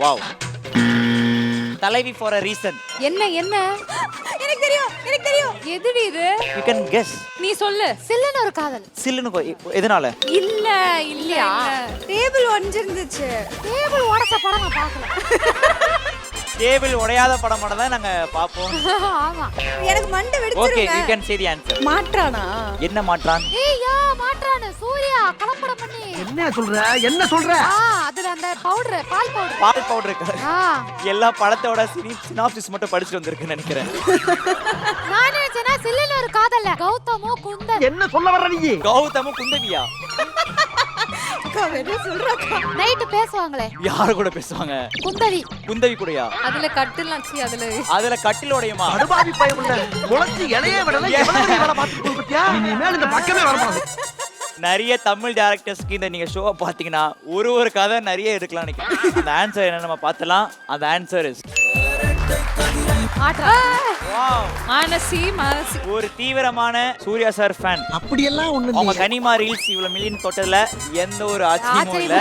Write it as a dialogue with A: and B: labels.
A: Wow. தலைவி for a reason.
B: என்ன என்ன
C: எனக்கு தெரியும்
B: எதுடி இது?
A: You can guess.
B: நீ சொல்லு. சில்லுன்னு ஒரு காதல்.
A: சில்லுன்னு எதனால?
B: இல்ல இல்லையா?
C: டேபிள் ஒன்றிருந்துச்சு.
B: டேபிள் உடைச்ச படம் நான் பார்க்கல.
A: டேபிள் உடையாத படம் மட்டும் தான் நாங்க பாப்போம்.
B: ஆமா.
C: எனக்கு மண்டை
A: ஓகே,
C: வெடிச்சிருங்க.
A: you can say the answer.
C: மாற்றானா?
A: என்ன மாற்றான்?
B: ஏய் யா மாட்றானே சூர்யா கலப்படம் பண்ணி.
D: என்ன சொல்ற
B: அதுல அந்த பவுடர் பால் பவுடர்.
A: பால் பவுடர் இருக்கு.
B: ஆ
A: எல்லா படத்தோட சினாப்சிஸ் மட்டும் படிச்சுட்டு வந்திருக்குன்னு நினைக்கிறேன்.
B: நான் நினைச்சேனா சில்லுன்னு ஒரு காதல்ல கௌதமோ குந்தன்.
D: என்ன சொல்ல வர்ற நீ?
A: கௌதமும் குந்தவியா
C: அக்கா என்ன சொல்றக்கா?
B: நைட் பேசுவாங்களே
A: யாரு கூட பேசுவாங்க?
B: குந்தவி.
A: குந்தவி கூடயா?
B: அதுல கட்டுலாம் சி
A: அதுல கட்டில் உடையுமா?
D: அடுபாவி பயமுள்ள முளைச்சி இலையே விடல எவ்வளவு வேலை பார்த்து பத்தியா இனிமேல் இந்த பக்கமே வரக்கூடாது.
A: நிறைய தமிழ் டைரக்டர்ஸ்க்கு இந்த நீங்க ஷோவை பாத்தீங்கன்னா ஒரு கதை நிறைய எடுக்கலாம் நினைக்கிறேன். அந்த ஆன்சர் என்ன நம்ம பார்த்தலாம். அந்த ஆன்சர் இஸ் வாவ்.
B: மானசி
A: ஒரு தீவிரமான சூர்யா சார் ஃபேன்.
D: அப்படியெல்லாம் ஒண்ணு
A: அவங்க கனிமா ரீல்ஸ் இவ்வளவு மில்லியன் தொட்டதுல எந்த ஒரு ஆச்சரியமும் இல்ல.